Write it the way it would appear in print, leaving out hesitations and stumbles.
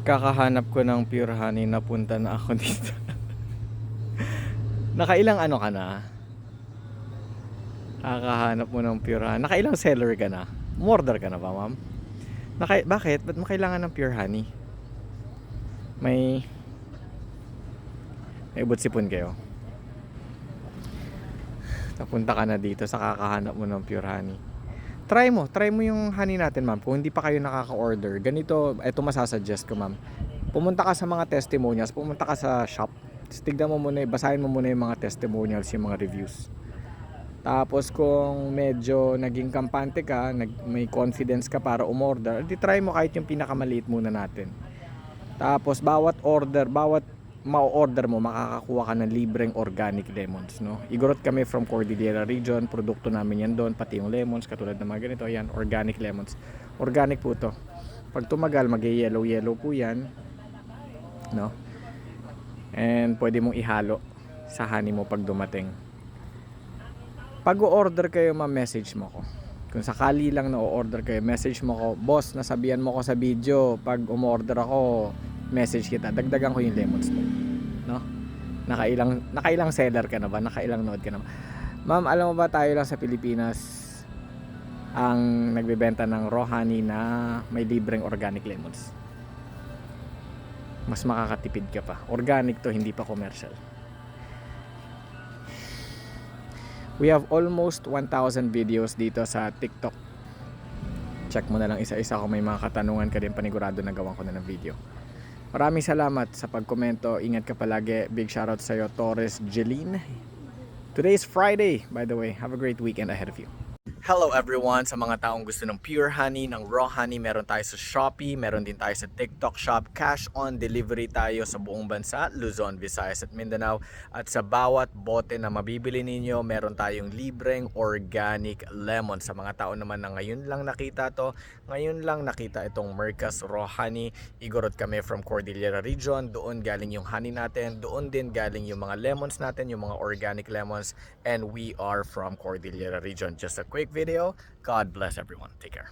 Kakahanap ko ng pure honey, napunta na ako dito. Nakailang ano ka na? Kakahanap mo ng pure honey. Nakailang seller ka na? Umorder ka na ba, ma'am? Bakit? Ba't mo kailangan ng pure honey? May butsipon kayo. Napunta ka na dito sa kakahanap mo ng pure honey. Try mo yung honey natin, ma'am. Kung hindi pa kayo nakaka-order, ganito, eto masasuggest ko, ma'am. Pumunta ka sa mga testimonials, pumunta ka sa shop. Tignan mo muna, basahin mo muna yung mga testimonials, yung mga reviews. Tapos kung medyo naging kampante ka, may confidence ka para umorder, di try mo kahit yung pinakamaliit muna natin. Tapos bawat ma-order mo, makakakuha ka ng libreng organic lemons, no? Igorot kami from Cordillera region, produkto namin yan doon, pati yung lemons katulad ng mga ganito, yan, organic lemons. Organic po to. Pag tumagal, mag-yellow po yan, no? And pwede mong ihalo sa honey mo pag dumating. Pag o-order kayo, ma-message mo ko. Kung sakali lang na o-order kayo, message mo ko, boss, nasabihan mo ko sa video, pag umorder ako, message kita, dagdagan ko yung lemons mo, no? Nakailang seller ka na ba? Nakailang node ka na ba? Ma'am, alam mo ba, tayo lang sa Pilipinas ang nagbebenta ng raw honey na may libreng organic lemons. Mas makakatipid ka pa. Organic to, hindi pa commercial. We have almost 1,000 videos dito sa TikTok. Check mo na lang isa-isa kung may mga katanungan ka din, panigurado na gawan ko na ng video. Maraming salamat sa pagkomento. Ingat ka palagi. Big shoutout sa iyo, Torres Jeline. Today is Friday, by the way. Have a great weekend ahead of you. Hello everyone, sa mga taong gusto ng pure honey, ng raw honey, meron tayo sa Shopee, meron din tayo sa TikTok Shop. Cash on delivery tayo sa buong bansa, Luzon, Visayas at Mindanao. At sa bawat bote na mabibili ninyo, meron tayong libreng organic lemon. Sa mga tao naman na ngayon lang nakita itong Mercas Raw Honey, igorot kami from Cordillera region, doon galing yung honey natin, doon din galing yung mga lemons natin, yung mga organic lemons, and we are from Cordillera region. Just a quick video. God bless everyone. Take care.